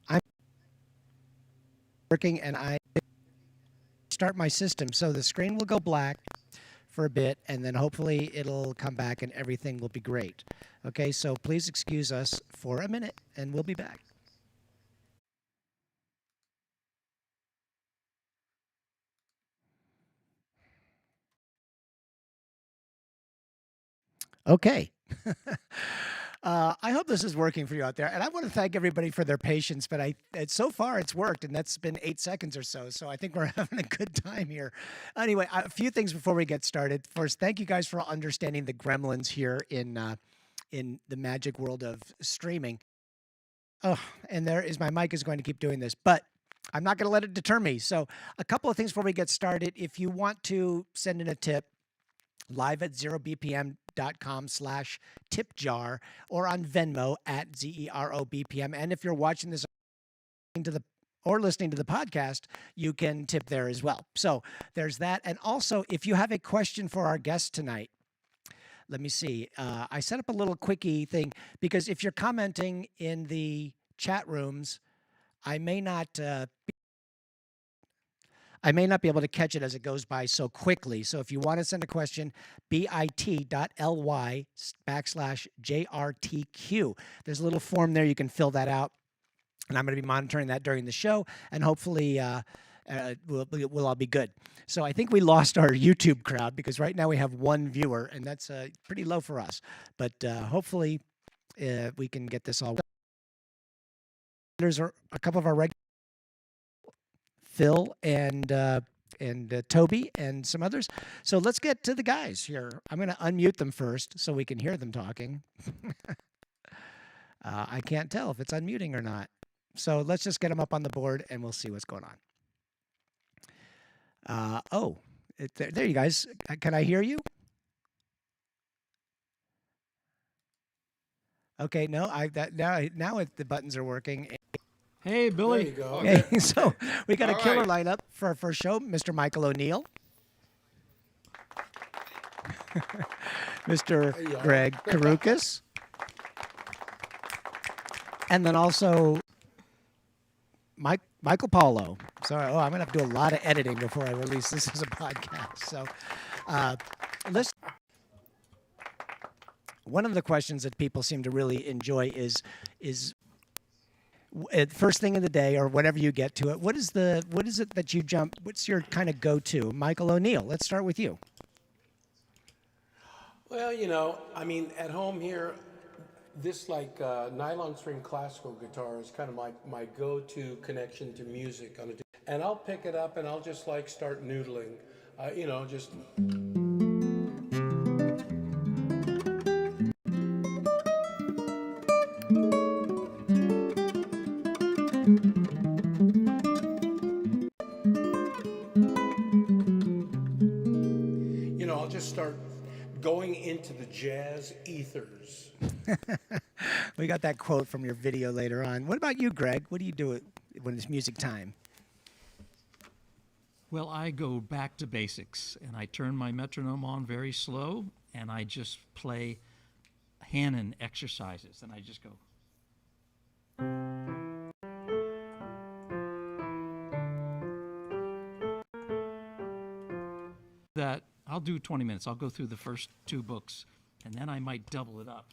I'm working and I start my system. So the screen will go black for a bit and then hopefully it'll come back and everything will be great. Okay, so please excuse us for a minute and we'll be back. Okay. I hope this is working for you out there. And I want to thank everybody for their patience, but so far it's worked, and that's been 8 seconds or so. So I think we're having a good time here. Anyway, a few things before we get started. First, thank you guys for understanding the gremlins here in the magic world of streaming. Oh, and there is my mic is going to keep doing this, but I'm not going to let it deter me. So a couple of things before we get started. If you want to send in a tip, liveatzerobpm.com/tip jar or on Venmo at ZEROBPM. And if you're watching this or listening to the podcast, you can tip there as well. So there's that. And also, if you have a question for our guest tonight, let me see. I set up a little quickie thing because if you're commenting in the chat rooms, I may not be able to catch it as it goes by so quickly. So if you want to send a question, bit.ly/JRTQ. There's a little form there. You can fill that out. And I'm going to be monitoring that during the show. And hopefully we'll all be good. So I think we lost our YouTube crowd because right now we have one viewer. And that's pretty low for us. But hopefully we can get this all. There's a couple of our regular Phil and Toby and some others. So let's get to the guys here. I'm going to unmute them first so we can hear them talking. I can't tell if it's unmuting or not. So let's just get them up on the board and we'll see what's going on. There you guys. Can I hear you? Okay, no, now the buttons are working. Hey, Billy. There you go. Hey, so we got a All killer right. lineup for our first show. Mr. Michael O'Neill. Mr. Greg Karukas. And then also Michael Paulo. Sorry, I'm going to have to do a lot of editing before I release this as a podcast. So one of the questions that people seem to really enjoy is first thing in the day or whenever you get to it, what is it that you jump? What's your kind of go-to? Michael O'Neill, let's start with you. Well, I mean, at home here, this nylon string classical guitar is kind of my go-to connection to music and I'll pick it up and I'll just start noodling, just. I'll just start going into the jazz ethers. We got that quote from your video later on. What about you, Greg? What do you do when it's music time? Well, I go back to basics, and I turn my metronome on very slow, and I just play Hanon exercises, and I just go. That I'll do 20 minutes. I'll go through the first 2 books, and then I might double it up.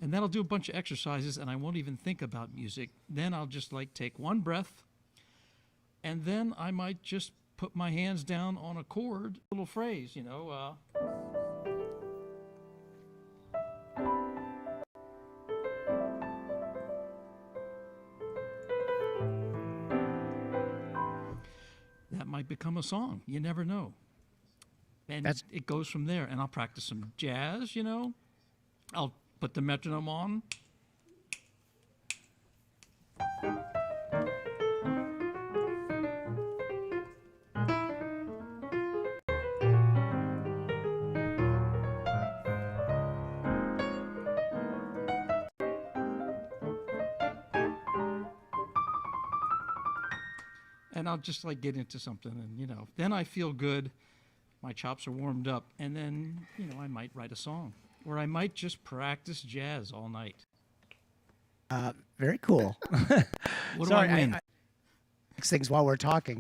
And then I'll do a bunch of exercises, and I won't even think about music. Then I'll just take one breath, and then I might just put my hands down on a chord, little phrase, That might become a song. You never know. And it goes from there. And I'll practice some jazz, I'll put the metronome on. And I'll just get into something, and then I feel good, my chops are warmed up, and then, you know, I might write a song, or I might just practice jazz all night. Very cool. What Sorry, do I win? I things while we're talking.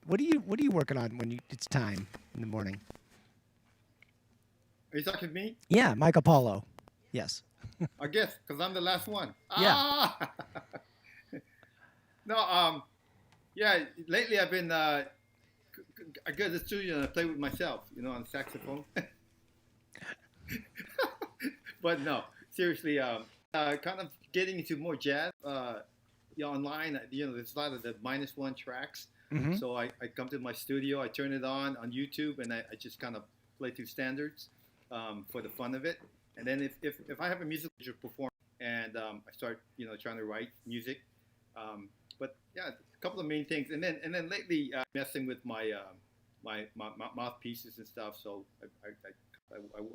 What are you working on when it's time in the morning? Are you talking to me? Yeah, Michael Paulo. Yes. I guess because I'm the last one. Yeah. Ah! No, yeah. Lately, I've been. I go to the studio and I play with myself, on saxophone. But no, seriously, kind of getting into more jazz. Online, there's a lot of the -1 tracks. Mm-hmm. So I come to my studio, I turn it on YouTube, and I just kind of play through standards for the fun of it. And then if I have a music perform and I start trying to write music, but yeah, a couple of main things. And then lately messing with my my mouthpieces and stuff. So I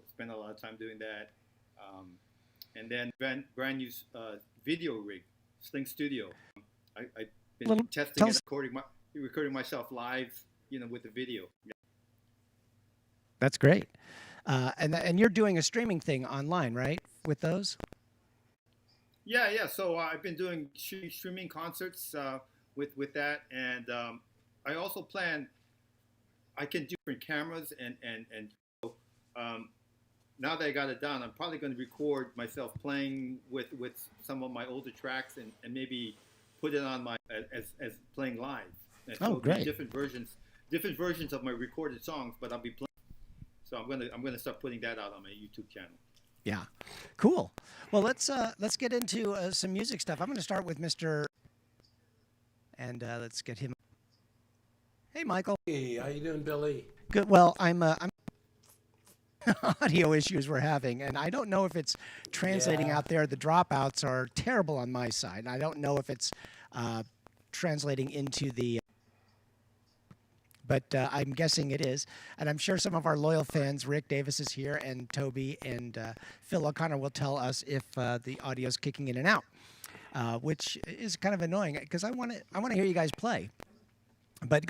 spend a lot of time doing that. And then brand new video rig, Sling Studio. I've been testing and recording myself live, with the video. Yeah. That's great. And you're doing a streaming thing online, right? With those? Yeah. So I've been doing streaming concerts with that, and I also plan. I can do different cameras, and now that I got it done, I'm probably going to record myself playing with some of my older tracks, and maybe put it on my as playing live. And so great! Different versions of my recorded songs, but I'll be playing. So I'm gonna start putting that out on my YouTube channel. Yeah, cool. Well, let's get into some music stuff. I'm going to start with Mr. And let's get him. Hey, Michael. Hey, how you doing, Billy? Good. Well, I'm audio issues we're having, and I don't know if it's translating out there. The dropouts are terrible on my side, and I don't know if it's translating into the. But I'm guessing it is, and I'm sure some of our loyal fans, Rick Davis is here, and Toby and Phil O'Connor will tell us if the audio is kicking in and out, which is kind of annoying because I want to hear you guys play. But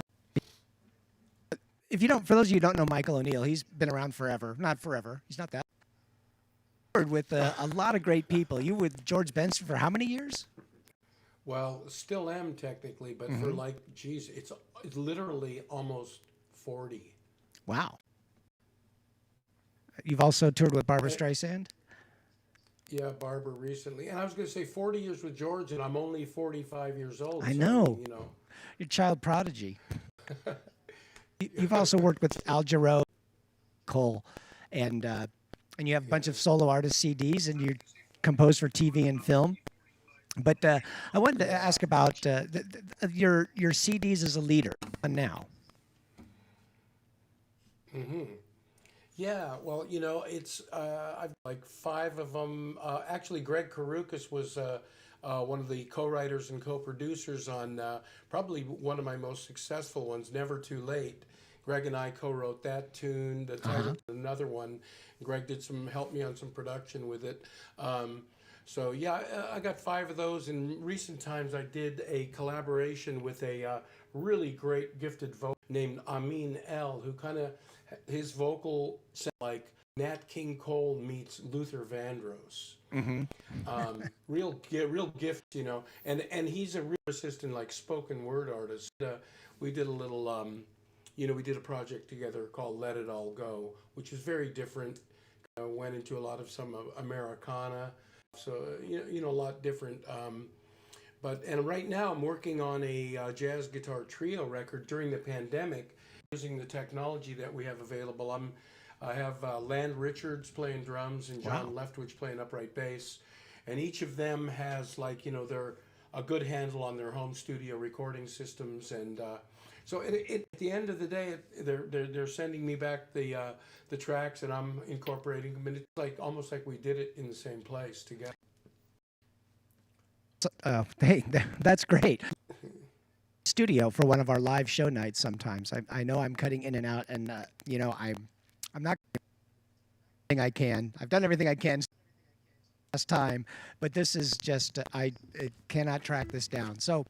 if you don't, for those of you who don't know Michael O'Neill, he's been around forever. Not forever. He's not that. With a lot of great people. You with George Benson for how many years? Well, still am technically, but for it's literally almost 40. Wow. You've also toured with Barbra Streisand? Yeah, Barbara recently. And I was going to say 40 years with George, and I'm only 45 years old. I know. So, You're a child prodigy. You've also worked with Al Jarreau, Cole, and you have a bunch of solo artist CDs, and you compose for TV and film. But I wanted to ask about your CDs as a leader now. Mm-hmm. Yeah, well, it's I've like 5 of them. Actually, Greg Karukas was one of the co-writers and co-producers on probably one of my most successful ones, Never Too Late. Greg and I co-wrote that tune. The title, another one. Greg helped me on some production with it. So yeah, I got 5 of those. In recent times, I did a collaboration with a really great gifted vocalist named Amin El, who his vocal sounds like Nat King Cole meets Luther Vandross. Mm-hmm. Real gift, and he's a real assistant, like spoken word artist. We did a little, we did a project together called Let It All Go, which is very different. Went into a lot of some Americana. So, a lot different. And right now I'm working on a jazz guitar trio record during the pandemic using the technology that we have available. I have Land Richards playing drums and John Leftwich playing upright bass. And each of them has they're a good handle on their home studio recording systems. And so at the end of the day, they're sending me back the tracks, and I'm incorporating them, and it's almost like we did it in the same place together. Hey, that's great. Studio for one of our live show nights. Sometimes I know I'm cutting in and out, and I'm not doing everything I can. I've done everything I can last time, but this is just I cannot track this down. So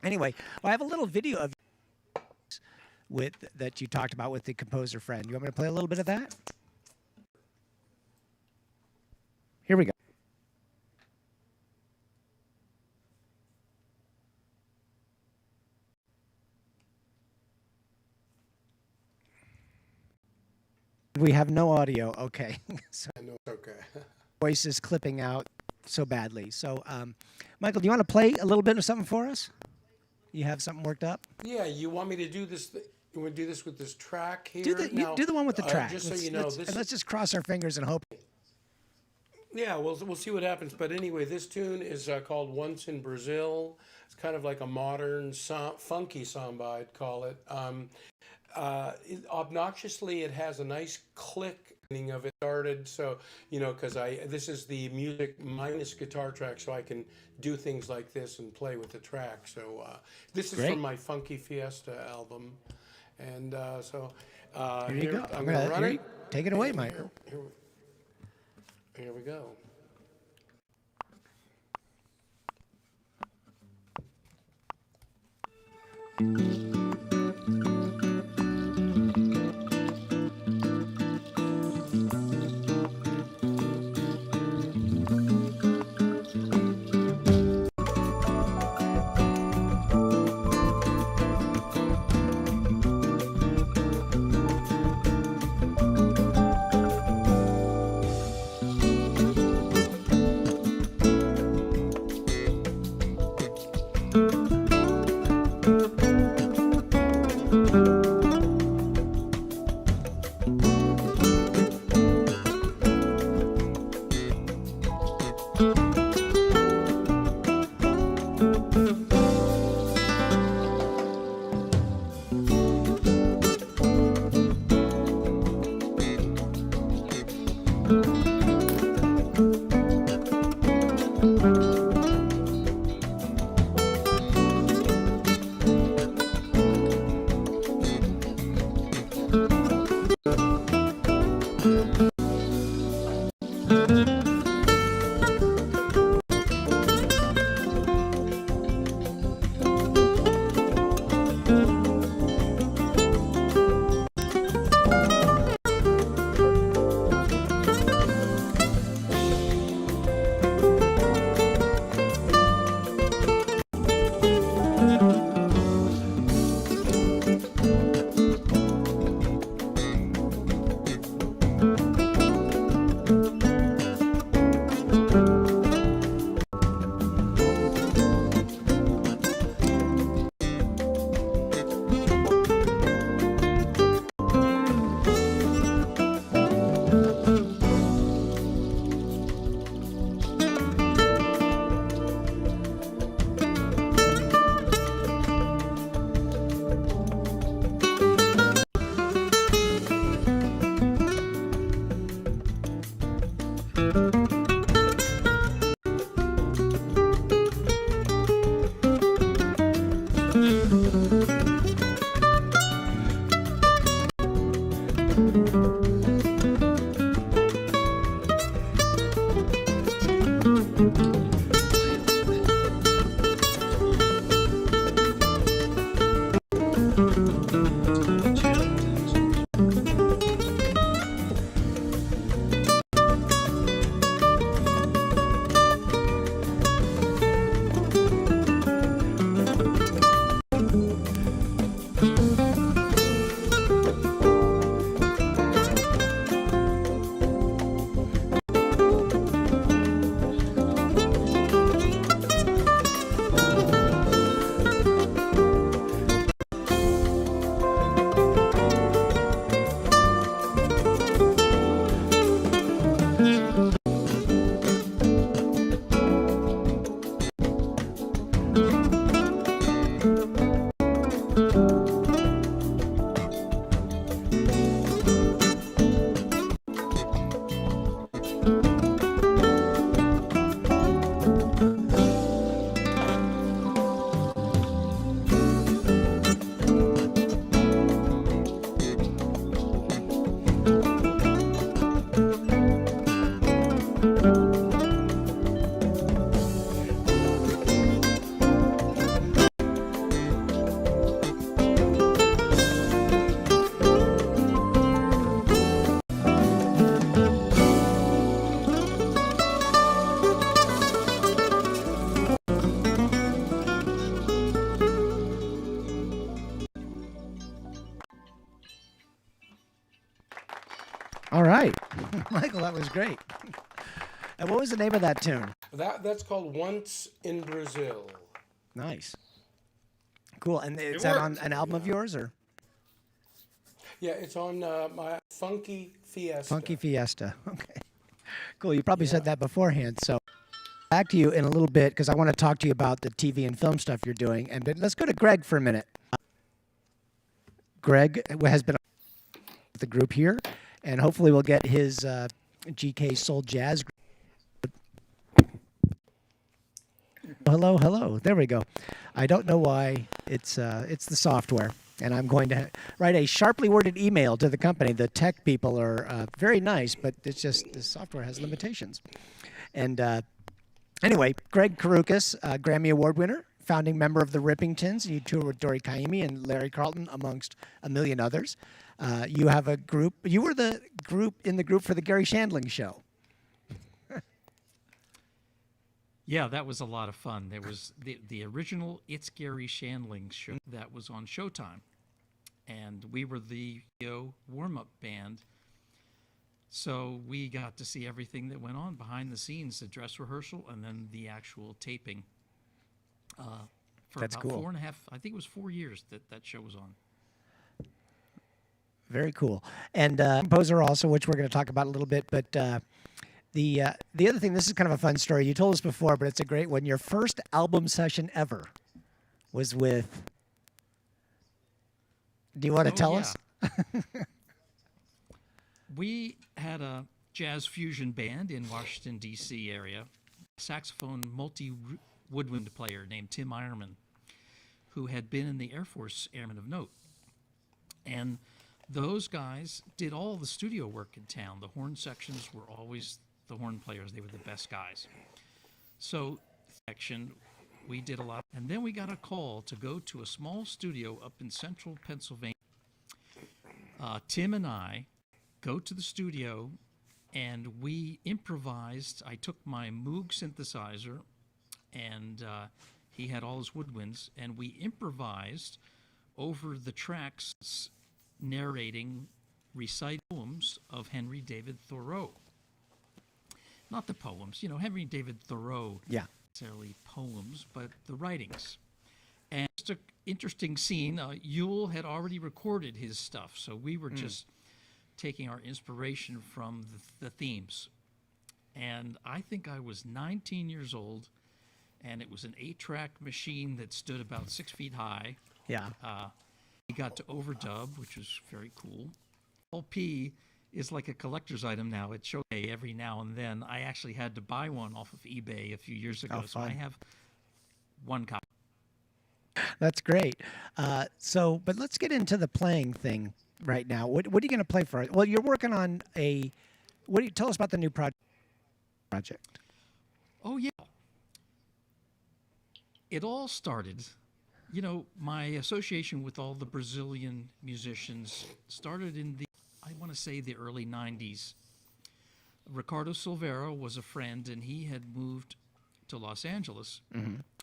anyway, I have a little video of that you talked about with the composer friend. You want me to play a little bit of that? Here we go. We have no audio. Okay. So I know. Okay. voice is clipping out so badly. So, Michael, do you want to play a little bit of something for us? You have something worked up? Yeah, you want me to do this? You want to do this with this track here? Do the one with the track. Just so you know, let's just cross our fingers and hope. Yeah, we'll see what happens. But anyway, this tune is called "Once in Brazil." It's kind of like a modern, funky samba, I'd call it. Obnoxiously, it has a nice click of it started. So because this is the music minus guitar track, so I can do things like this and play with the track. So this is from my Funky Fiesta album, and here you go. I'm gonna run it. Take it away, Michael. Here we go. All right. Michael, that was great. And what was the name of that tune? That's called Once in Brazil. Nice. Cool. And is It that on worked. an album of yours or? Yeah, it's on my Funky Fiesta. Funky Fiesta. Okay. Cool. You probably said Yeah. that beforehand. So back to you in a little bit because I want to talk to you about the TV and film stuff you're doing. And but let's go to Greg for a minute. Greg has been with the group here, and hopefully we'll get his GK Soul Jazz group. Hello, hello. There we go. I don't know why it's the software, and I'm going to write a sharply worded email to the company. The tech people are very nice, but it's just the software has limitations. And anyway, Greg Karukas, Grammy Award winner, founding member of the Rippingtons. You toured with Dory Kaimi and Larry Carlton, amongst a million others. You have a group. You were the group in the group for the Gary Shandling show. Yeah, that was a lot of fun. There was the original It's Gary Shandling show that was on Showtime. And we were the warm-up band. So we got to see everything that went on behind the scenes, the dress rehearsal, and then the actual taping. For That's about cool. 4.5, I think it was 4 years that show was on. Very cool. And composer also, which we're going to talk about a little bit. But the other thing, this is kind of a fun story. You told us before, but it's a great one. Your first album session ever was with. Do you want to tell us? We had a jazz fusion band in Washington, D.C. area, saxophone multi-woodwind player named Tim Ironman, who had been in the Air Force Airman of Note. And those guys did all the studio work in town. The horn sections were always the horn players. They were the best guys. So section, we did a lot. And then we got a call to go to a small studio up in central Pennsylvania. Tim and I go to the studio, and we improvised. I took my Moog synthesizer, and he had all his woodwinds, and we improvised over the tracks narrating recited poems of Henry David Thoreau. Not the poems, Henry David Thoreau. Yeah. Necessarily poems, but the writings. And just an interesting scene. Yule had already recorded his stuff, so we were just taking our inspiration from the themes. And I think I was 19 years old, and it was an 8-track machine that stood about 6 feet high. Yeah. We got to overdub, which was very cool. LP is like a collector's item now. It shows every now and then. I actually had to buy one off of eBay a few years ago, so I have one copy. That's great. But let's get into the playing thing right now. What are you going to play for us? Well, you're working on tell us about the new project. Oh, yeah. It all started, my association with all the Brazilian musicians started in I want to say the early 90s. Ricardo Silveira was a friend, and he had moved to Los Angeles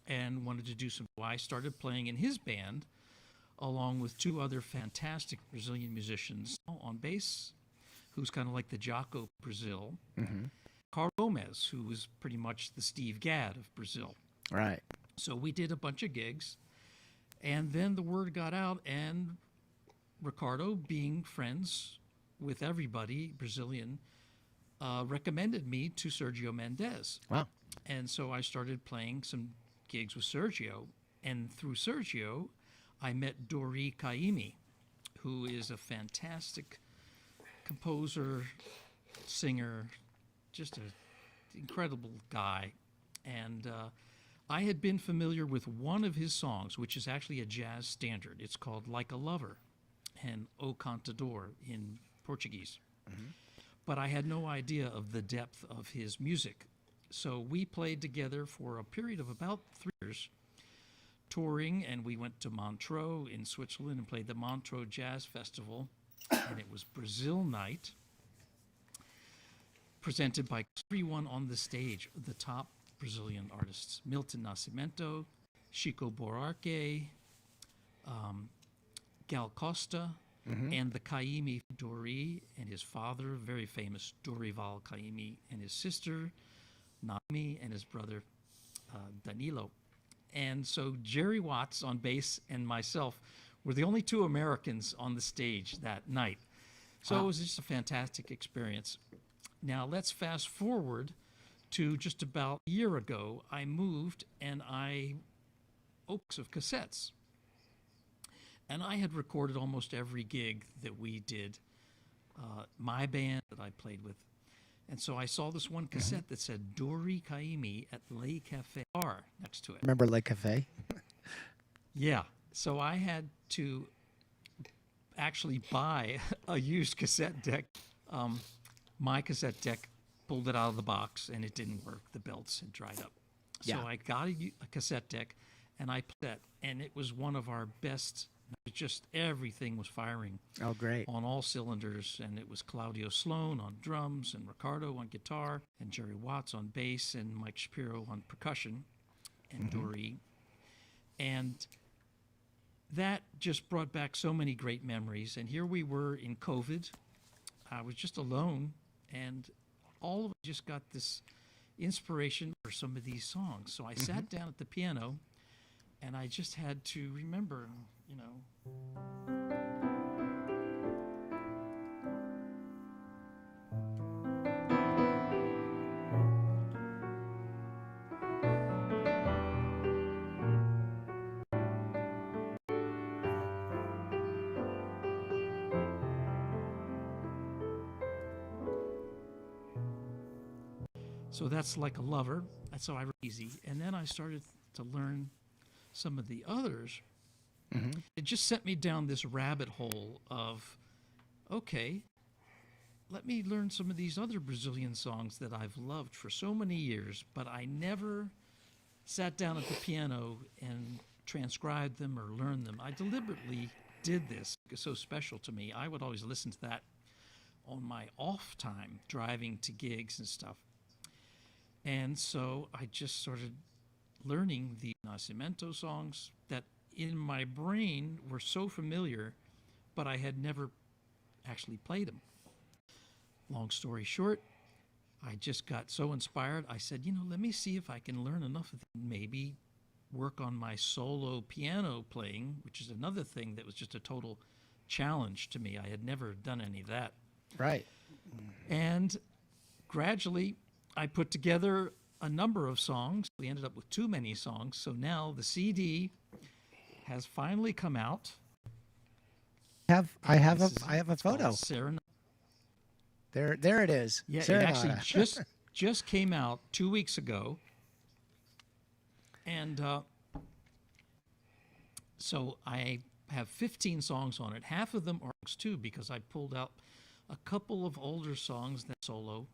and wanted to do some. I started playing in his band along with 2 other fantastic Brazilian musicians on bass, who's kind of like the Jaco of Brazil, Carl Gomez, who was pretty much the Steve Gadd of Brazil. Right. So we did a bunch of gigs, and then the word got out, and Ricardo, being friends with everybody Brazilian, recommended me to Sergio Mendes. Wow. And so I started playing some gigs with Sergio, and through Sergio, I met Dory Kaimi, who is a fantastic composer, singer, just an incredible guy. And I had been familiar with one of his songs, which is actually a jazz standard. It's called Like a Lover and O Cantador in Portuguese. But I had no idea of the depth of his music. So we played together for a period of about 3 years, touring, and we went to Montreux in Switzerland and played the Montreux Jazz Festival, and it was Brazil night, presented by everyone on the stage, the top Brazilian artists: Milton Nascimento, Chico Buarque, Gal Costa, and the Caimi Dori and his father, very famous Dorival Caimi, and his sister Naomi, and his brother Danilo. And so Jerry Watts on bass and myself were the only two Americans on the stage that night. So it was just a fantastic experience. Now let's fast forward to just about a year ago. I moved and I opened of cassettes. And I had recorded almost every gig that we did, my band that I played with. And so I saw this one cassette that said Dori Caimi at Le Cafe Bar next to it. Remember Le Cafe? Yeah. So I had to actually buy a used cassette deck. My cassette deck, pulled it out of the box and it didn't work. The belts had dried up. So Yeah. I got a cassette deck and I played that, and it was one of our best. Just everything was firing Oh, great. on all cylinders, and it was Claudio Sloan on drums and Ricardo on guitar and Jerry Watts on bass and Mike Shapiro on percussion and Dori. And that just brought back so many great memories. And here we were in COVID. I was just alone, and all of it just got this inspiration for some of these songs. So I sat down at the piano, and I just had to remember, you know. So that's Like a Lover. That's how I wrote easy. And then I started to learn some of the others. It just sent me down this rabbit hole of, okay, let me learn some of these other Brazilian songs that I've loved for so many years, but I never sat down at the piano and transcribed them or learned them. I deliberately did this. It's so special to me. I would always listen to that on my off time, driving to gigs and stuff. And so I just started learning the Nascimento songs that in my brain were so familiar, but I had never actually played them. Long story short, I just got so inspired. I said, let me see if I can learn enough of them, maybe work on my solo piano playing, which is another thing that was just a total challenge to me. I had never done any of that. Right. And gradually, I put together a number of songs. We ended up with too many songs. So now the CD has finally come out. I have This is a it's called photo. Serenade. There it is. Yeah, Serenade. it actually just came out 2 weeks ago. And so I have 15 songs on it. Half of them are too, because I pulled out a couple of older songs that solo.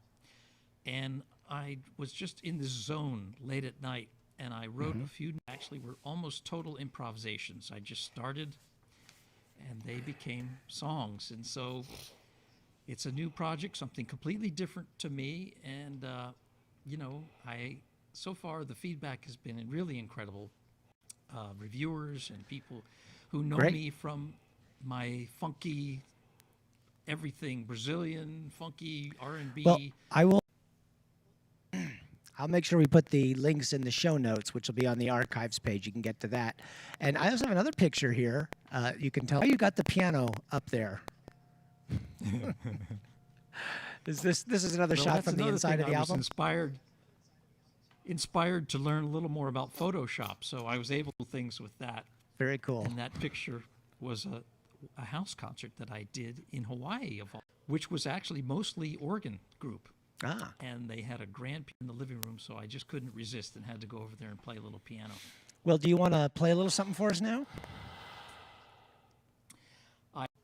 And I was just in this zone late at night, and I wrote a few, actually were almost total improvisations. I just started, and they became songs. And so it's a new project, something completely different to me. And, so far the feedback has been really incredible. Reviewers and people who know Great. me from my funky everything, Brazilian, funky R&B. Well, I'll make sure we put the links in the show notes, which will be on the archives page. You can get to that. And I also have another picture here. You can tell you got the piano up there. This is another Well, shot that's from the another inside thing. of the I was album. inspired to learn a little more about Photoshop, so I was able to do things with that. Very cool. And that picture was a house concert that I did in Hawaii, which was actually mostly organ group. Ah, And they had a grand piano in the living room, so I just couldn't resist and had to go over there and play a little piano. well, do you want to play a little something for us now?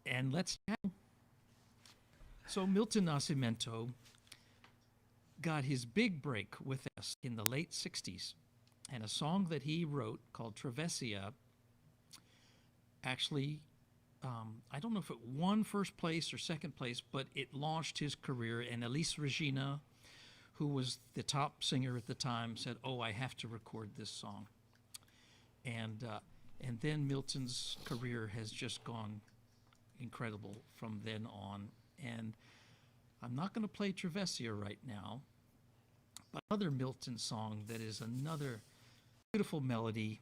And let's chat. So Milton Nascimento got his big break with us in the late 60s. And a song that he wrote called Travessia actually, I don't know if it won first place or second place, but it launched his career. And Elis Regina, who was the top singer at the time, said, "Oh, I have to record this song." And then Milton's career has just gone incredible from then on. And I'm not going to play Travessia right now, but another Milton song that is another beautiful melody,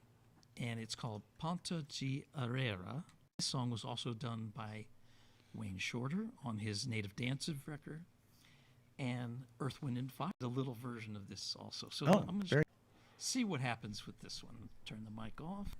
and it's called Ponta de Areia. This song was also done by Wayne Shorter on his Native Dances record, and Earth, Wind, and Fire, a little version of this also. So I'm going to see what happens with this one. Turn the mic off.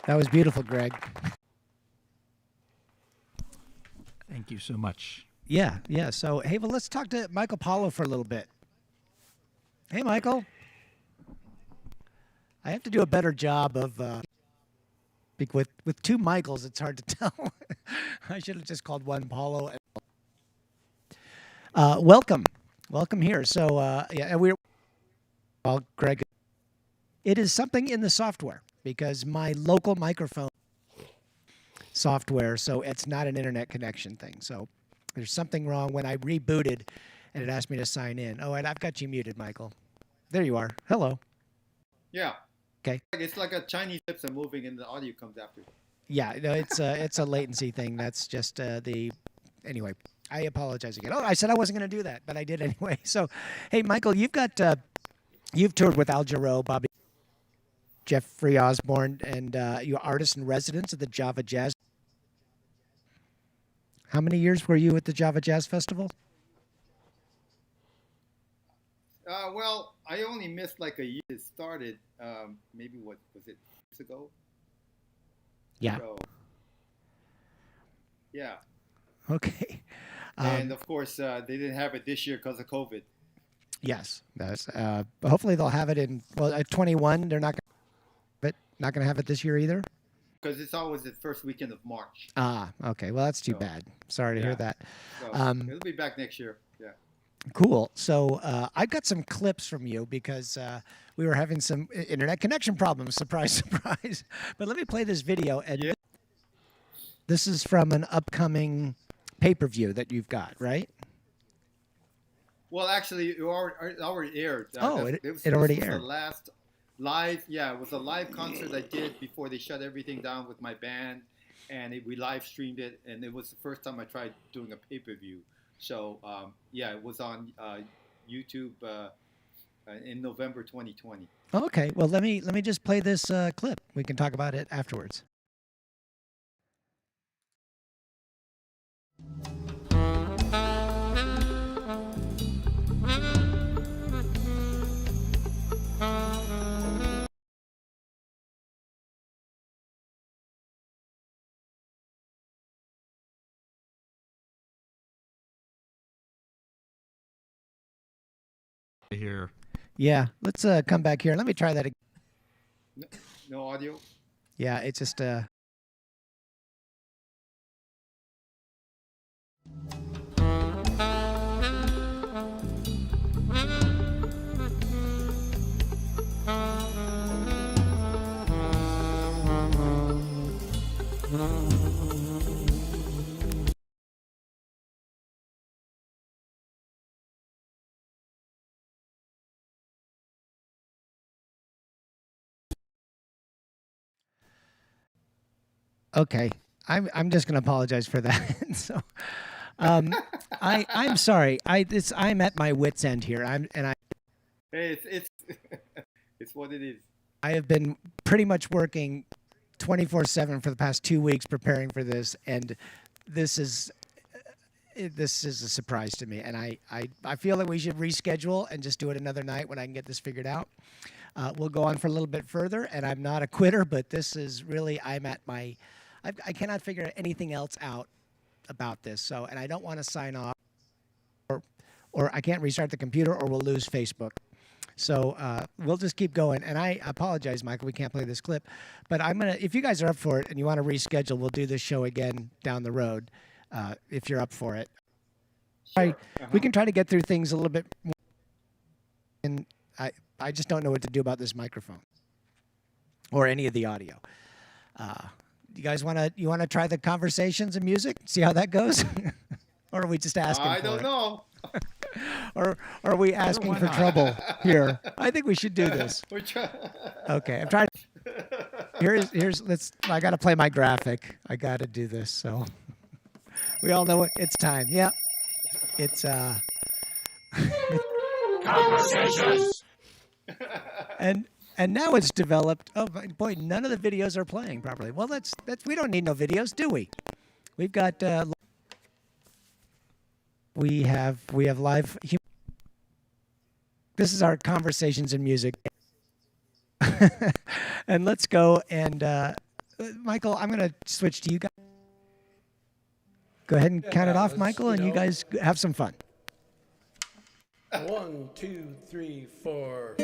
That was beautiful, Greg. Thank you so much. Yeah. So, hey, well, let's talk to Michael Paulo for a little bit. Hey, Michael. I have to do a better job of with two Michaels. It's hard to tell. I should have just called one Paulo. Welcome here. So, and well, Greg. It is something in the software because my local microphone software, so it's not an internet connection thing. So there's something wrong when I rebooted and it asked me to sign in. Oh, and I've got you muted, Michael. There you are. Hello. Yeah. Okay. It's like a Chinese lips are moving and the audio comes after. Yeah, no, it's a latency thing. That's just anyway. I apologize again. Oh, I said I wasn't going to do that, but I did anyway. So, hey, Michael, you've toured with Al Jarreau, Bobby, Jeffrey Osborne, and you're artist in residence at the Java Jazz. How many years were you at the Java Jazz Festival? Well, I only missed like a year. It started maybe what was it, years ago? Yeah. So, yeah. Okay. And of course, they didn't have it this year because of COVID. Yes, that's. Hopefully they'll have it in. Well, at 21, they're not going to have it this year either. Because it's always the first weekend of March. Ah, okay. Well, that's too So, bad. Sorry to hear yeah. that. So it'll be back next year. Yeah. Cool. So I got some clips from you because we were having some internet connection problems. Surprise, surprise. But let me play this video. And Yeah. this is from an upcoming pay-per-view that you've got, right? Well, actually, it already aired. Oh, it this already was aired. The last live, yeah, it was a live concert I did before they shut everything down with my band, and we live streamed it, and it was the first time I tried doing a pay-per-view. So yeah, it was on YouTube in November 2020. Okay. Well, let me just play this clip. We can talk about it afterwards. Here. Yeah. Let's come back here. Let me try that again. No audio. Yeah. It's just. Okay, I'm just gonna apologize for that. So, I'm sorry. I'm at my wit's end here. Hey, it's it's what it is. I have been pretty much working 24/7 for the past 2 weeks preparing for this, and this is a surprise to me. And I feel that we should reschedule and just do it another night when I can get this figured out. We'll go on for a little bit further, and I'm not a quitter, but this is really I'm at my. I cannot figure anything else out about this. So, and I don't want to sign off, or I can't restart the computer, or we'll lose Facebook. So we'll just keep going. And I apologize, Michael, we can't play this clip, but I'm gonna. If you guys are up for it and you want to reschedule, we'll do this show again down the road. If you're up for it, Sure. we can try to get through things a little bit more. And I just don't know what to do about this microphone or any of the audio. You guys want to try the conversations and music? See how that goes, or are we just asking? I for don't it? know. Or are we asking why for not? trouble here? I think we should do this. We're trying. Okay, I'm trying. Here's I got to play my graphic. I got to do this. So we all know it's time. Yeah, it's Conversations. and now it's developed. Oh boy, none of the videos are playing properly. Well, that's we don't need no videos, do we? We've got we have live. This is our conversations and music. And let's go and Michael, I'm gonna switch to you guys. Go ahead and count it off, let's, Michael, and you guys have some fun. 1, 2, 3, 4.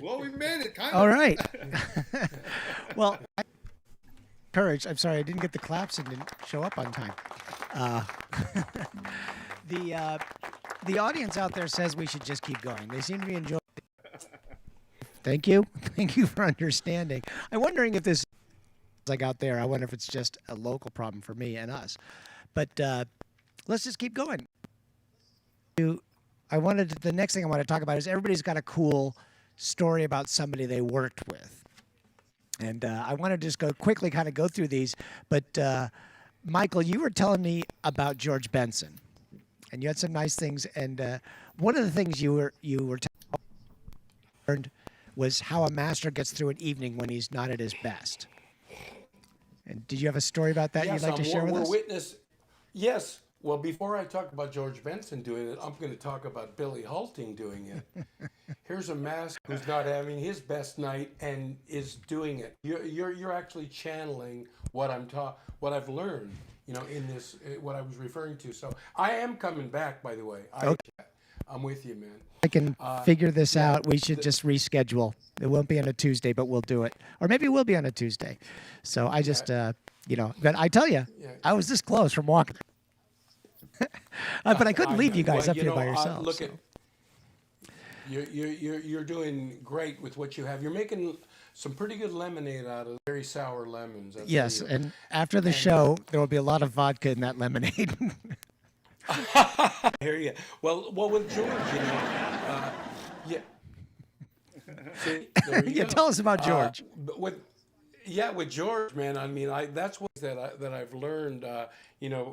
Well, we made it, kind of. All right. Well, courage. I'm sorry, I didn't get the claps and didn't show up on time. Uh, the audience out there says we should just keep going. They seem to be enjoying. Thank you. Thank you for understanding. I'm wondering if this is like out there. I wonder if it's just a local problem for me and us. But let's just keep going. The next thing I want to talk about is everybody's got a cool story about somebody they worked with. And I want to just quickly kind of go through these. But Michael, you were telling me about George Benson, and you had some nice things. And one of the things you were learned was how a master gets through an evening when he's not at his best. And did you have a story about that you'd like to share with us? Yes. Well, before I talk about George Benson doing it, I'm going to talk about Billy Halting doing it. Here's a master who's not having his best night and is doing it. You're actually channeling what I've learned, in this what I was referring to. So I am coming back, by the way. I'm with you, man. I can figure this out. We should just reschedule. It won't be on a Tuesday, but we'll do it. Or maybe it will be on a Tuesday. So I just, but I tell you, I was this close from walking. But I couldn't leave you guys up here by yourselves. Look at you're doing great with what you have. You're making some pretty good lemonade out of very sour lemons. Yes, and after the show, there will be a lot of vodka in that lemonade. I hear you. Well, with George, yeah. See, there you go. Tell us about George. With George, man. I mean, that's what that I've learned.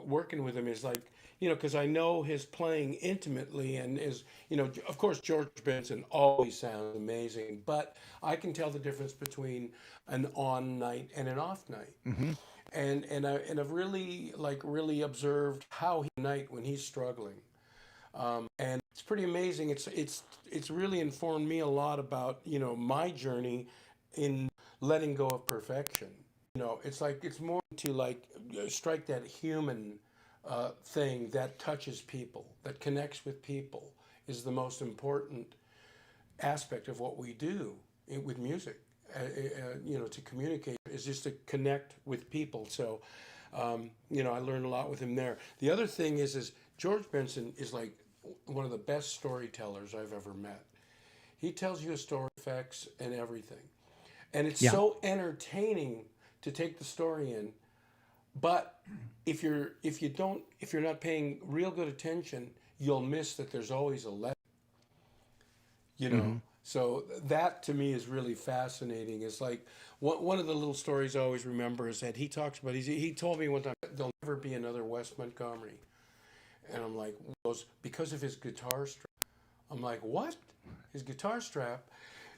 Working with him is like, because I know his playing intimately, and of course, George Benson always sounds amazing, but I can tell the difference between an on night and an off night. Mm-hmm. And I've really observed how night when he's struggling, and it's pretty amazing. It's really informed me a lot about my journey in letting go of perfection. It's more to strike that human thing that touches people, that connects with people, is the most important aspect of what we do with music. To communicate is just to connect with people. So, I learned a lot with him there. The other thing is George Benson is like one of the best storytellers I've ever met. He tells you a story, effects, and everything, and it's Yeah. so entertaining to take the story in. But if you're not paying real good attention, you'll miss that there's always a lesson. You know. So that to me is really fascinating. It's like one of the little stories I always remember is that he talks about. He told me one time there'll never be another Wes Montgomery, and I'm like, he goes, because of his guitar strap. I'm like, what? His guitar strap?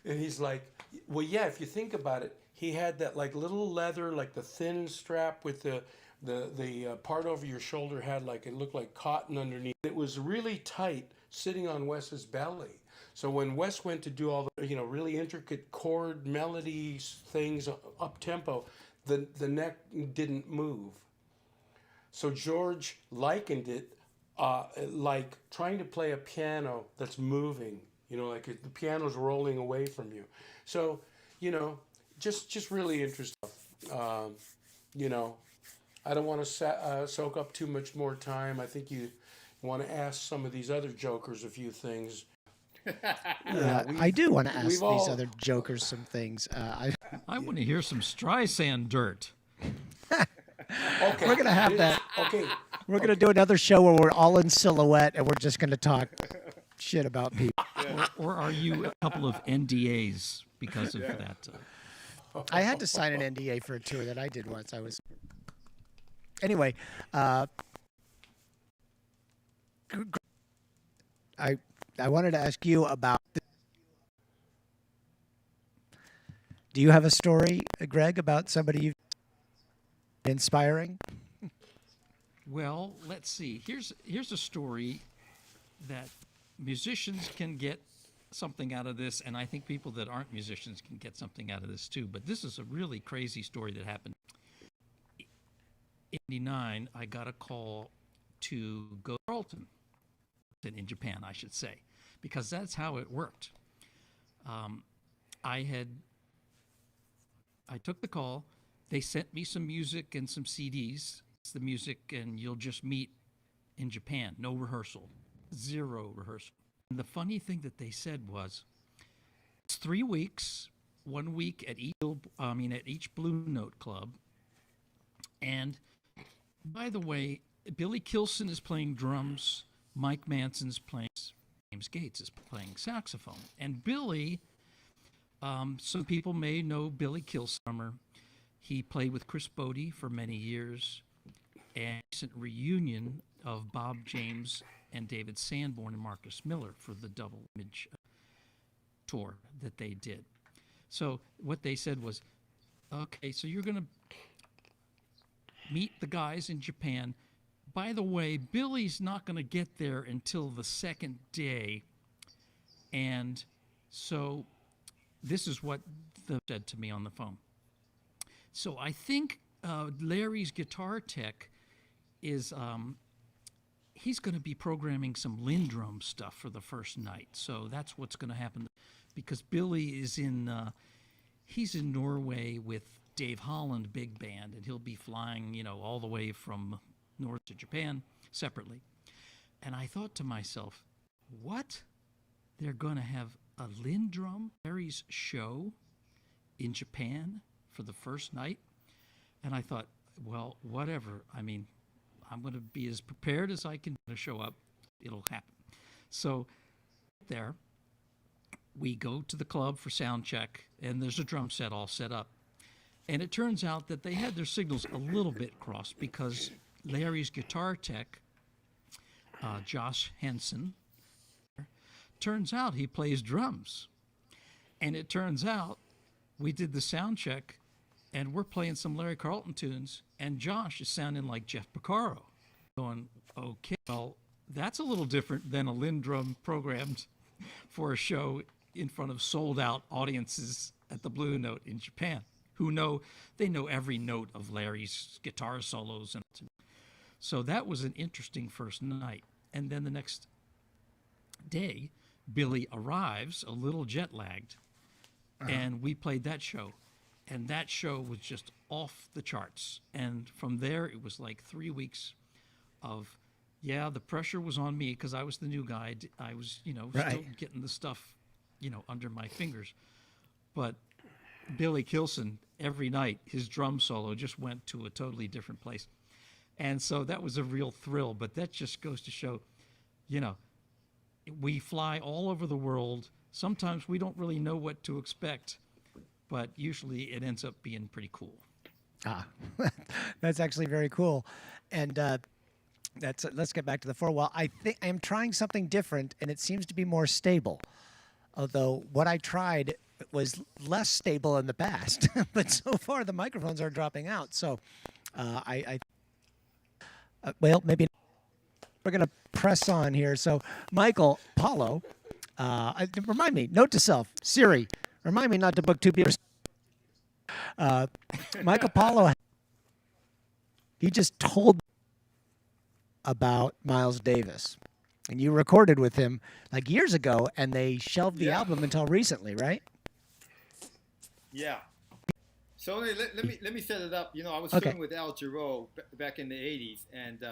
And he's like, well, yeah. If you think about it, he had that like little leather, like the thin strap with the part over your shoulder had like it looked like cotton underneath. It was really tight, sitting on Wes's belly. So when Wes went to do all the really intricate chord melody things up tempo, the neck didn't move. So George likened it like trying to play a piano that's moving. Like the piano's rolling away from you. So just really interesting. You know, I don't want to soak up too much more time. I think you want to ask some of these other jokers a few things. I do want to ask these all- other jokers some things. I want to hear some Streisand dirt. Okay, We're gonna have that. Okay, We're going to do another show where we're all in silhouette and we're just going to talk shit about people. Or are you a couple of NDAs because of that? I had to sign an NDA for a tour that I did once. Anyway, I wanted to ask you about. Do you have a story, Greg, about somebody you've inspiring? Well, let's see. Here's a story that musicians can get something out of this, and I think people that aren't musicians can get something out of this too. But this is a really crazy story that happened. In '89, I got a call to go to Carlton in Japan, I should say, because that's how it worked. I took the call. They sent me some music and some CDs. It's the music, and you'll just meet in Japan. No rehearsal, zero rehearsal. And the funny thing that they said was, it's 3 weeks, 1 week at each Blue Note club. And by the way, Billy Kilson is playing drums. Mike Manson's playing. James Gates is playing saxophone. And Billy, some people may know Billy Kilson. He played with Chris Bodie for many years. And a recent reunion of Bob James and David Sanborn and Marcus Miller for the Double Image tour that they did. So what they said was, okay, so you're going to meet the guys in Japan. By the way, Billy's not going to get there until the second day. And so this is what they said to me on the phone. So I think Larry's guitar tech is he's going to be programming some Lindrum stuff for the first night. So that's what's going to happen, because Billy is he's in Norway with Dave Holland Big Band, and he'll be flying, all the way from north to Japan separately. And I thought to myself, what? They're going to have a Lindrum Larry's show in Japan for the first night? And I thought, well, whatever. I mean, I'm going to be as prepared as I can to show up. It'll happen. So there, we go to the club for sound check, and there's a drum set all set up. And it turns out that they had their signals a little bit crossed, because Larry's guitar tech, Josh Henson, turns out he plays drums. And it turns out we did the sound check, and we're playing some Larry Carlton tunes, and Josh is sounding like Jeff Porcaro. Going, okay, well, that's a little different than a Lindrum programmed for a show in front of sold-out audiences at the Blue Note in Japan, who know every note of Larry's guitar solos. And so that was an interesting first night. And then the next day, Billy arrives, a little jet-lagged, and we played that show. And that show was just off the charts. And from there, it was like 3 weeks of Yeah, the pressure was on me because I was the new guy. I was, still Right. getting the stuff, under my fingers. But Billy Kilson, every night, his drum solo just went to a totally different place. And so that was a real thrill. But that just goes to show, you know, we fly all over the world. Sometimes we don't really know what to expect, but usually it ends up being pretty cool. Ah, that's actually very cool. And let's get back to the four. Well, I think I'm trying something different, and it seems to be more stable. Although what I tried was less stable in the past, but so far the microphones are dropping out. So well, maybe we're going to press on here. So, Michael, Paulo, remind me, note to self, Siri, remind me not to book two people. Michael Paulo, he just told about Miles Davis. And you recorded with him like years ago, and they shelved the album until recently, right? Yeah. So let me set it up. I was Okay. touring with Al Jarreau back in the '80s, and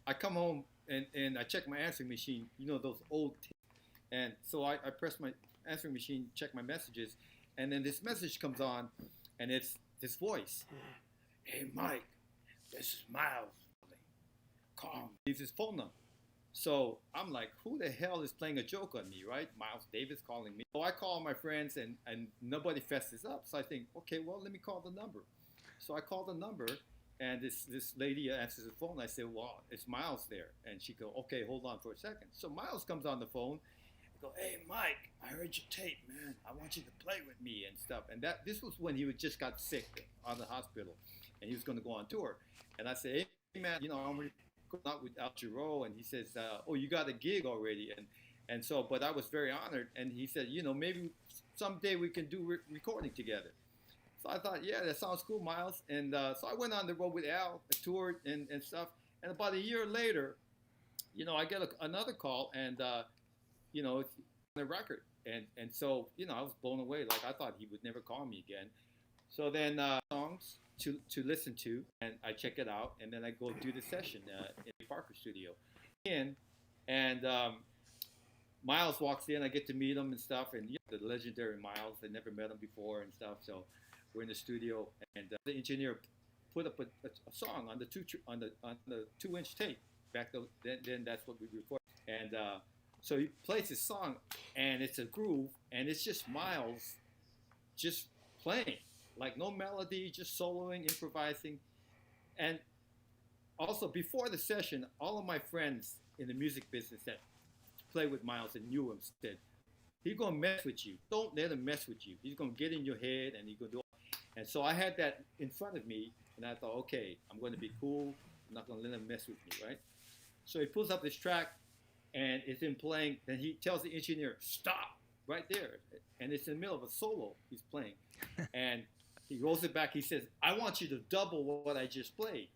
I come home and I check my answering machine. Those old, and so I press my answering machine, check my messages, and then this message comes on, and it's this voice. Hey Mike, this is Miles. Call him. Leaves his phone number. So I'm like, who the hell is playing a joke on me, right? Miles Davis calling me. So I call my friends and nobody fesses up. So I think, okay, well, let me call the number. So I call the number and this lady answers the phone. I say, well, it's Miles there. And she go, okay, hold on for a second. So Miles comes on the phone. I go, hey, Mike, I heard your tape, man. I want you to play with me and stuff. And this was when he just got sick out of the hospital and he was going to go on tour. And I say, hey, man, I'm going out with Al Jarreau, and he says, oh, you got a gig already. And so, but I was very honored. And he said, maybe someday we can do recording together. So I thought, yeah, that sounds cool, Miles. And so I went on the road with Al, I toured and stuff. And about a year later, I get another call and, it's on the record. And so, I was blown away. Like I thought he would never call me again. So then songs to listen to, and I check it out, and then I go do the session in the Parker studio. And Miles walks in, I get to meet him and stuff, and the legendary Miles, I never met him before and stuff, so we're in the studio, and the engineer put up a song on the 2-inch tape. Then that's what we recorded. And so he plays his song, and it's a groove, and it's just Miles just playing. Like no melody, just soloing, improvising. And also before the session, all of my friends in the music business that play with Miles and knew him said, he's going to mess with you. Don't let him mess with you. He's going to get in your head and he's going to do it. And so I had that in front of me and I thought, okay, I'm going to be cool. I'm not going to let him mess with me, right? So he pulls up this track and it's in playing. Then he tells the engineer, stop right there. And it's in the middle of a solo he's playing. And he rolls it back. He says, I want you to double what I just played.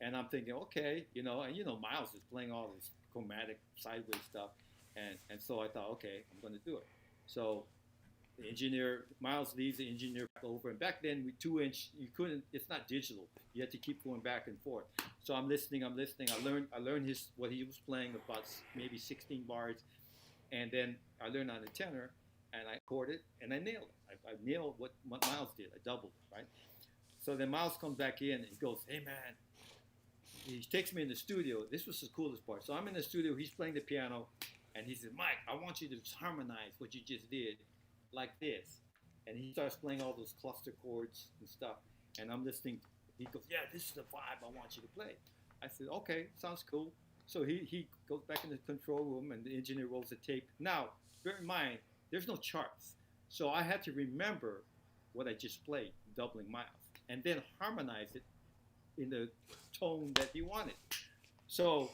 And I'm thinking, okay, and Miles is playing all this chromatic sideways stuff. And so I thought, okay, I'm going to do it. So the engineer, Miles leaves the engineer back over. And back then with 2-inch, it's not digital. You had to keep going back and forth. So I'm listening. I learned what he was playing, about maybe 16 bars. And then I learned on the tenor. And I recorded and I nailed it. I nailed what Miles did. I doubled it, right? So then Miles comes back in and he goes, hey man, he takes me in the studio. This was the coolest part. So I'm in the studio, he's playing the piano, and he says, Mike, I want you to harmonize what you just did like this. And he starts playing all those cluster chords and stuff. And I'm listening. He goes, yeah, this is the vibe I want you to play. I said, okay, sounds cool. So he goes back in the control room and the engineer rolls the tape. Now, bear in mind, there's no charts. So I had to remember what I just played, doubling Miles, and then harmonize it in the tone that he wanted. So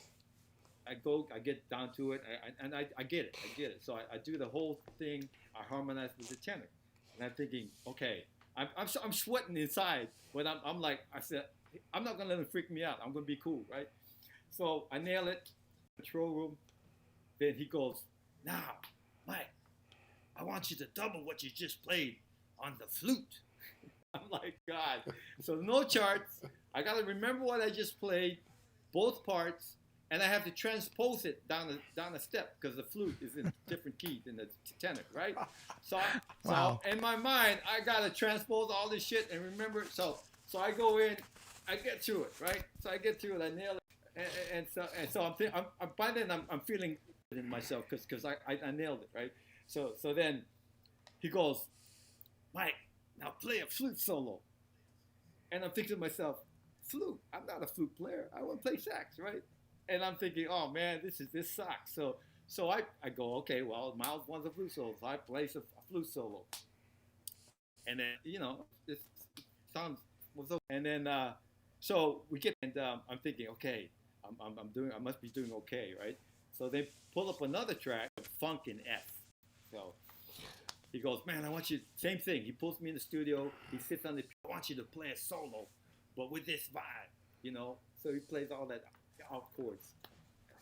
I get down to it, and I get it. So I do the whole thing, I harmonize with the tenor. And I'm thinking, okay, I'm sweating inside, but I'm like, I said, I'm not gonna let him freak me out. I'm gonna be cool, right? So I nail it, control room. Then he goes, now, Mike, I want you to double what you just played on the flute. I'm like, God. So no charts. I got to remember what I just played, both parts, and I have to transpose it down a step because the flute is in different keys than the tenor, right? Wow. So in my mind, I gotta transpose all this shit and remember. So I go in, I get through it, right? So I get through it, I nail it, and so I'm by then I'm feeling in myself because I nailed it, right? So then he goes, Mike, now play a flute solo, and I'm thinking to myself, flute? I'm not a flute player. I want to play sax, right? And I'm thinking, oh man, this sucks. So I go, okay, well, Miles wants a flute solo, so I play a flute solo, and then this sounds was okay. And then so we get, and I'm thinking, okay, I must be doing okay, right? So they pull up another track, funk in F. So he goes, man, I want you, same thing. He pulls me in the studio. He sits on the, I want you to play a solo, but with this vibe, So he plays all that off chords.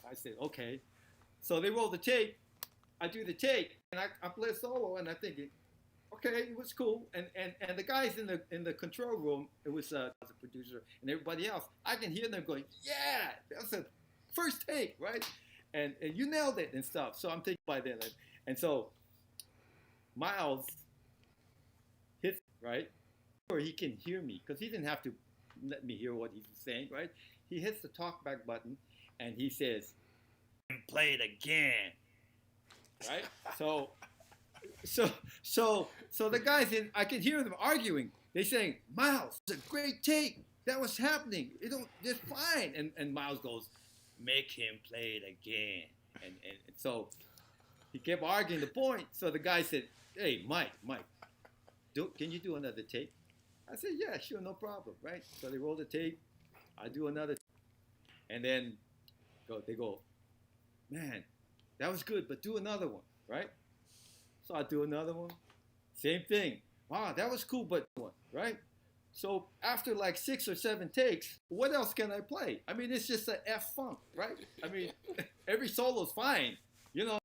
I said, okay. So they roll the tape. I do the tape, and I play a solo, and I'm thinking, okay, it was cool. And the guys in the control room, it was the producer and everybody else. I can hear them going, yeah, that's a first take, right? And you nailed it and stuff. So I'm thinking by then, and so Miles hits, right? Or he can hear me because he didn't have to let me hear what he was saying, right? He hits the talkback button and he says, play it again, right? So the guys I can hear them arguing. They saying, Miles, it's a great take. That was happening. It's fine. And Miles goes, make him play it again. And so he kept arguing the point. So the guy said, hey, Mike, can you do another take? I said, yeah, sure, no problem, right? So they roll the tape. I do another tape. And then they go, man, that was good, but do another one, right? So I do another one. Same thing. Wow, that was cool, but one, right? So after like 6 or 7 takes, what else can I play? I mean, it's just an F funk, right? I mean, every solo's fine.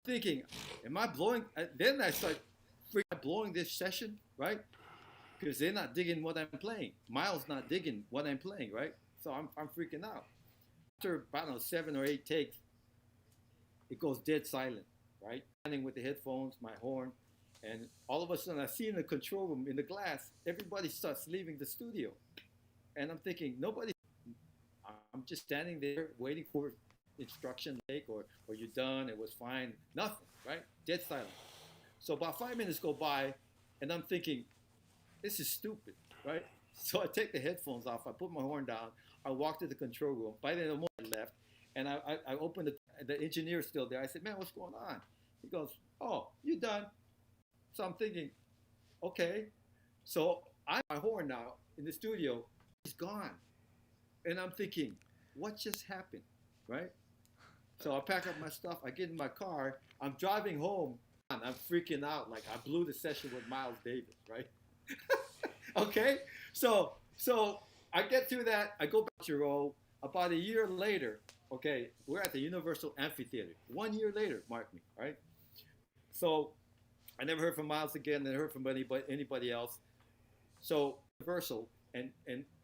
Thinking, am I blowing? Then I start blowing this session, right? Because they're not digging what I'm playing. Miles not digging what I'm playing, right? So I'm freaking out. After, I don't know, 7 or 8 takes, it goes dead silent, right? Standing with the headphones, my horn, and all of a sudden I see in the control room, in the glass, everybody starts leaving the studio. And I'm thinking, I'm just standing there waiting for instruction, like, or you're done, it was fine, nothing, right? Dead silent. So about 5 minutes go by, and I'm thinking, this is stupid, right? So I take the headphones off, I put my horn down, I walk to the control room. By then, I left, and I opened the engineer's still there. I said, man, what's going on? He goes, oh, you done? So I'm thinking, okay. So I have my horn now in the studio, it's gone. And I'm thinking, what just happened, right? So I pack up my stuff, I get in my car, I'm driving home, and I'm freaking out like I blew the session with Miles Davis, right? Okay, so I get through that, I go back to row. About a year later, okay, we're at the Universal Amphitheater. 1 year later, mark me, right? So I never heard from Miles again, never heard from anybody else. So Universal, and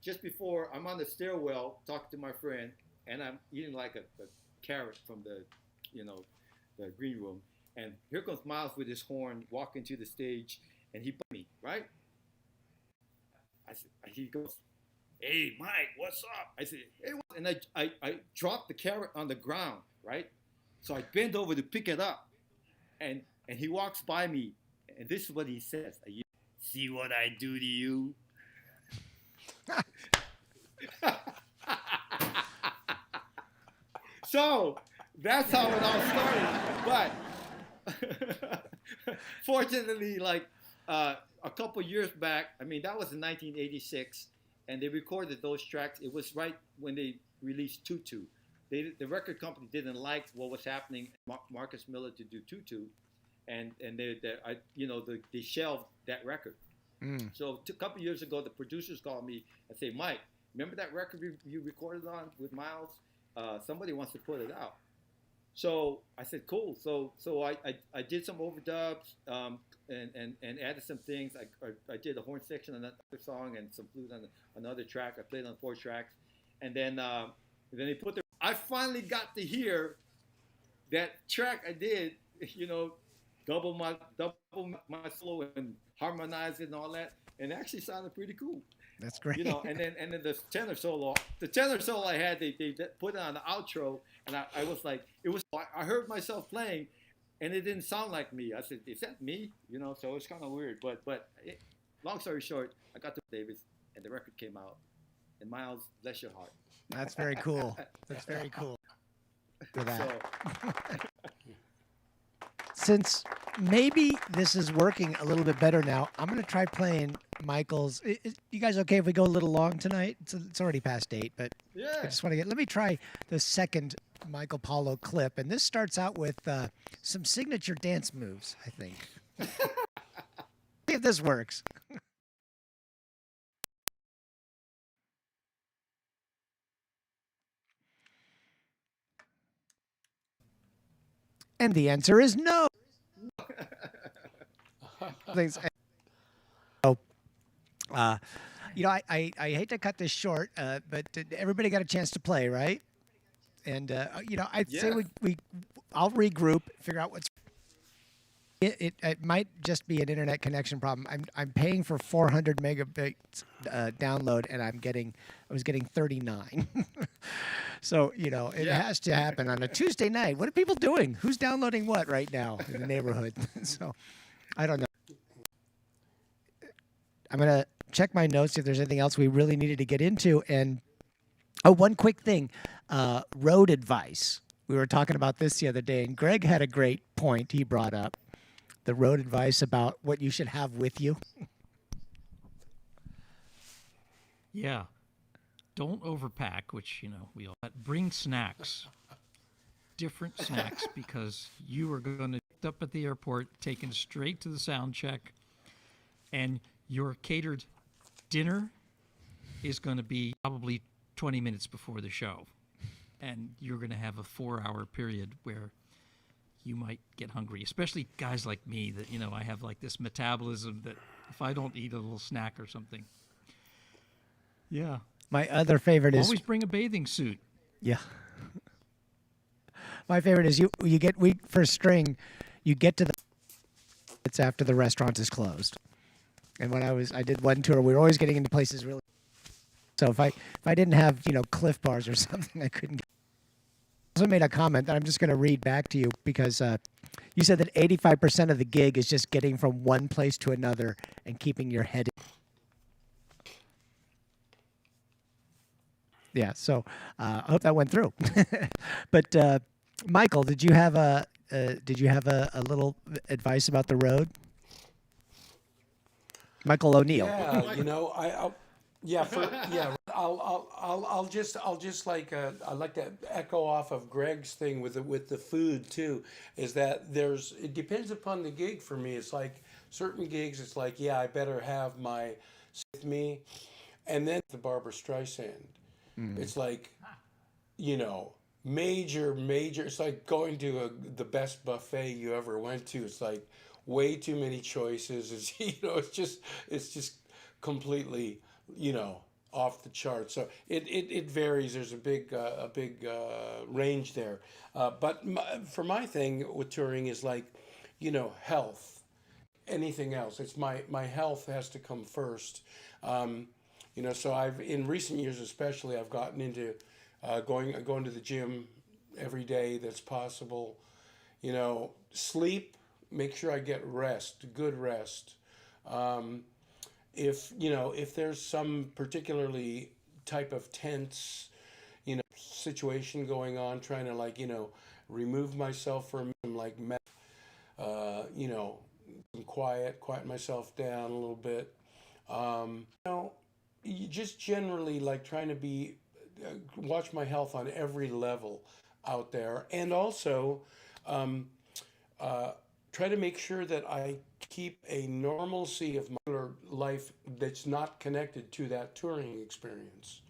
just before I'm on the stairwell talking to my friend, and I'm eating like a carrot from the green room, and here comes Miles with his horn walking to the stage, and he put me, right? He goes, hey, Mike, what's up? I said, hey, what? And I dropped the carrot on the ground, right? So I bend over to pick it up, and he walks by me, and this is what he says. See what I do to you? So that's how it all started. But fortunately, like a couple years back, I mean, that was in 1986, and they recorded those tracks. It was right when they released Tutu. The record company didn't like what was happening, Marcus Miller to do Tutu, and they shelved that record. So a couple years ago, the producers called me and say, Mike, remember that record you recorded on with Miles? Somebody wants to put it out. So I said, cool. So I did some overdubs and added some things. I did a horn section on another song and some flute on another track. I played on 4 tracks, and then they put I finally got to hear that track I did, double my solo and harmonize it and all that, and it actually sounded pretty cool. That's great. And then the tenor solo I had, they put it on the outro, and I was like, I heard myself playing, and it didn't sound like me. I said, is that me? So it's kind of weird, but long story short, I got to Davis, and the record came out. And Miles, bless your heart. That's very cool. That's very cool. For that. Since maybe this is working a little bit better now, I'm going to try playing Michael's. You guys okay if we go a little long tonight? It's already past 8, but yeah. I just want to let me try the second Michael Paulo clip. And this starts out with some signature dance moves, I think. See if this works. And the answer is no. Things. I hate to cut this short, but everybody got a chance to play, right? And I'd say I'll regroup, figure out what's. It might just be an internet connection problem. I'm paying for 400 megabytes download, and I was getting 39. So it has to happen on a Tuesday night. What are people doing? Who's downloading what right now in the neighborhood? So I don't know. I'm gonna check my notes see if there's anything else we really needed to get into. And one quick thing, road advice. We were talking about this the other day, and Greg had a great point he brought up. The road advice about what you should have with you. Yeah. Don't overpack, which, we all bring snacks. Different snacks, because you are going to be up at the airport, taken straight to the sound check, and your catered dinner is going to be probably 20 minutes before the show. And you're going to have a 4-hour period where you might get hungry, especially guys like me that, I have like this metabolism that if I don't eat a little snack or something. Yeah. My other favorite is always bring a bathing suit. Yeah. My favorite is for string, you get to it's after the restaurant is closed. And when I did one tour, we were always getting into places really. So if I didn't have, Cliff Bars or something, I couldn't. I also made a comment that I'm just going to read back to you because you said that 85% of the gig is just getting from one place to another and keeping your head. Yeah, so I hope that went through. But Michael, did you have a little advice about the road? Michael O'Neill. Yeah, I'll just like I like to echo off of Greg's thing with the food too. Is that it depends upon the gig for me. It's like certain gigs, it's like I better have my with me, and then the Barbara Streisand. It's like, major. It's like going to the best buffet you ever went to. It's like way too many choices. It's just completely, off the chart. So it varies. There's a big range there. But for my thing with touring is like, health. Anything else, it's my health has to come first. So I've in recent years especially I've gotten into going to the gym every day that's possible. Sleep. Make sure I get rest, good rest. If there's some particularly type of tense, situation going on, trying to remove myself from quiet myself down a little bit. You just generally trying to watch my health on every level out there, and also try to make sure that I keep a normalcy of my life that's not connected to that touring experience.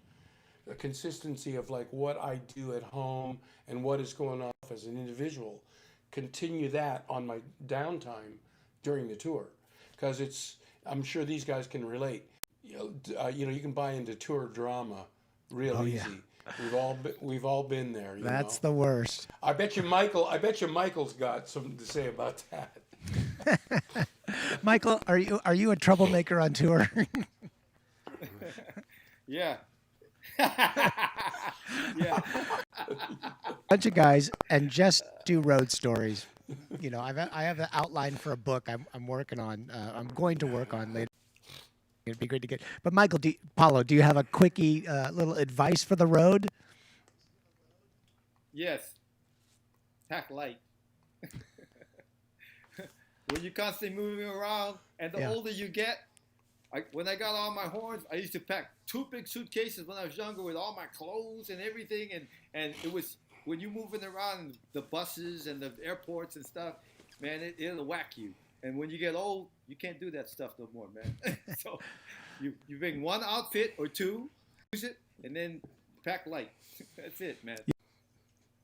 A consistency of what I do at home and what is going on as an individual. Continue that on my downtime during the tour, because I'm sure these guys can relate. You can buy into tour drama real easy. We've all been there. You That's know? the worst. I bet you Michael's got something to say about that. Michael, are you a troublemaker on tour? Yeah. Yeah. Bunch of guys and just do road stories. You know, I have an outline for a book I'm working on. I'm going to work on later. It'd be great to get. But Michael, Paulo, do you have a quickie little advice for the road? Yes. Pack light. When you're constantly moving around, and the Yeah. older you get, when I got all my horns, I used to pack 2 big suitcases when I was younger with all my clothes and everything, and it was when you're moving around the buses and the airports and stuff, man, it'll whack you. And when you get old, you can't do that stuff no more, man. So you bring 1 outfit or 2, use it, and then pack light. That's it, man.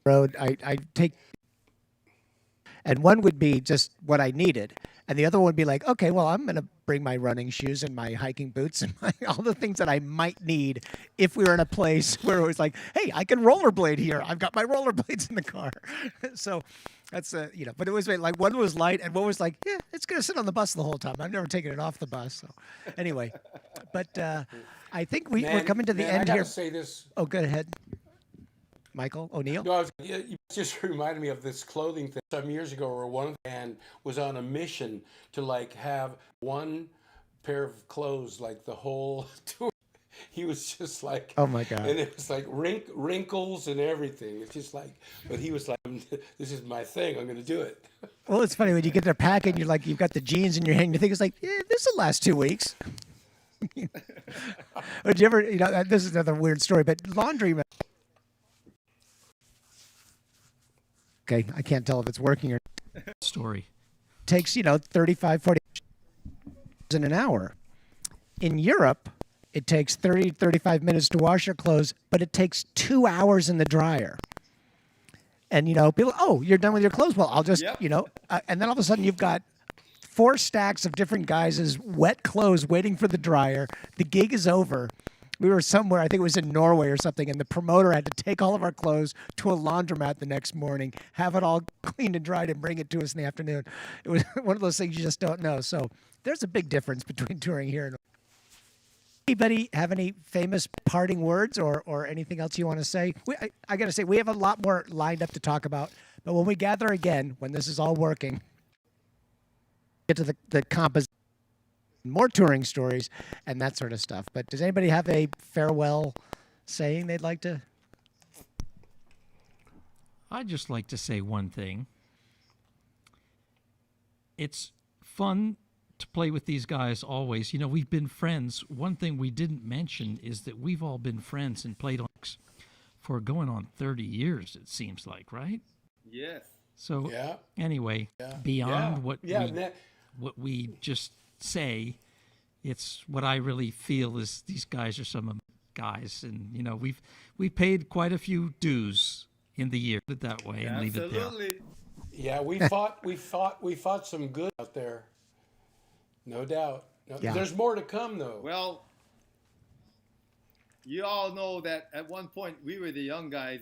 Road, I take, and one would be just what I needed, and the other one would be like, okay, well, I'm gonna bring my running shoes and my hiking boots and all the things that I might need if we were in a place where it was like, hey, I can rollerblade here. I've got my rollerblades in the car. So that's you know, but it was like one was light and one was like, yeah, it's gonna sit on the bus the whole time. I've never taken it off the bus. So anyway, but I think we're coming to the end I gotta here. say this. Oh, go ahead, Michael O'Neill. No, you just reminded me of this clothing thing some years ago, where one band was on a mission to like have one pair of clothes like the whole tour. He was just like, Oh my God. and it was like wrinkles and everything. It's just like, but he was like, this is my thing. I'm going to do it. Well, it's funny when you get their package, you're like, you've got the jeans in your hand. You think it's like, yeah, this will last 2 weeks. Or did you ever, you know, this is another weird story, but laundry. Okay, I can't tell if it's working or Story. takes, you know, 35, 40 in an hour. In Europe, it takes 30, 35 minutes to wash your clothes, but it takes 2 hours in the dryer. And, you know, people, oh, you're done with your clothes. Well, I'll just, Yep. you know, and then all of a sudden you've got 4 stacks of different guys' wet clothes waiting for the dryer. The gig is over. We were somewhere, I think it was in Norway or something, and the promoter had to take all of our clothes to a laundromat the next morning, have it all cleaned and dried, and bring it to us in the afternoon. It was one of those things you just don't know. So there's a big difference between touring here and. Anybody have any famous parting words or anything else you want to say? I got to say, we have a lot more lined up to talk about, but when we gather again, when this is all working, get to the composition, more touring stories, and that sort of stuff. But does anybody have a farewell saying they'd like to? I'd just like to say one thing. It's fun to play with these guys always. You know, we've been friends. One thing we didn't mention is that we've all been friends and played on for going on 30 years, it seems like, right? Yes. So Yeah. anyway, Yeah. beyond Yeah. what we just say, it's what I really feel is these guys are some of my guys, and you know, we paid quite a few dues in the year, put it that way, and leave it there. Absolutely. Yeah, we fought some good out there. No doubt. No, Yeah. There's more to come, though. Well, you all know that at one point we were the young guys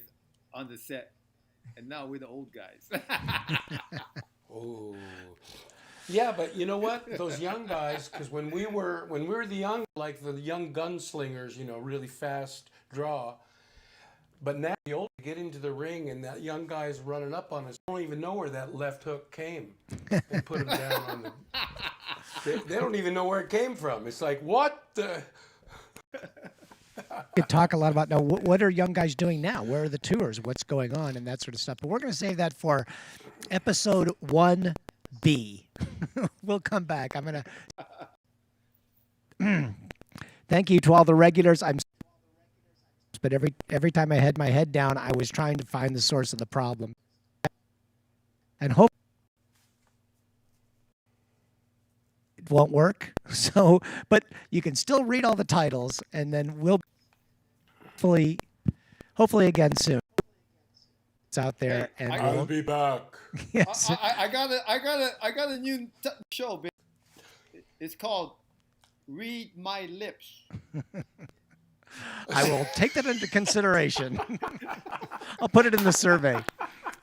on the set, and now we're the old guys. Oh, yeah, but you know what? Those young guys, because when we were the young, like the young gunslingers, you know, really fast draw. But now the old get into the ring, and that young guy's running up on us. Don't even know where that left hook came, and put him down on the. They don't even know where it came from. It's like, what the? We could talk a lot about now. What are young guys doing now? Where are the tours? What's going on and that sort of stuff. But we're going to save that for episode 1B. We'll come back. I'm going to thank you to all the regulars. But every time I had my head down, I was trying to find the source of the problem, and hope it won't work. So, but you can still read all the titles, and then we'll hopefully again soon. It's out there, Hey, and I'll be back. yes. I got a new show. It's called Read My Lips. I will take that into consideration. I'll put it in the survey.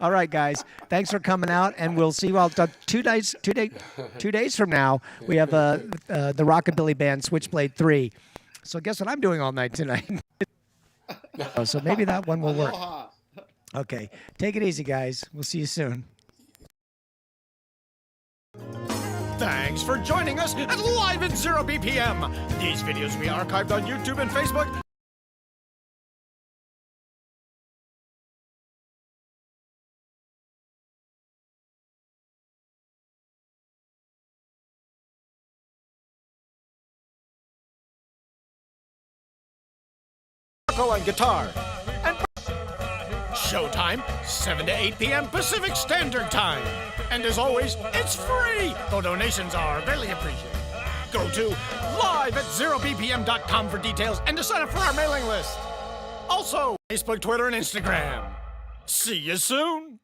All right, guys. Thanks for coming out, and we'll see you all 2 days. 2 days from now, we have the Rockabilly Band Switchblade 3. So guess what I'm doing all night tonight? So maybe that one will work. Okay. Take it easy, guys. We'll see you soon. Thanks for joining us at Live at 0 BPM. These videos will be archived on YouTube and Facebook. On guitar. And showtime, 7 to 8 p.m. Pacific Standard Time. And as always, it's free, though donations are greatly appreciated. Go to liveatzerobpm.com for details and to sign up for our mailing list. Also, Facebook, Twitter, and Instagram. See you soon.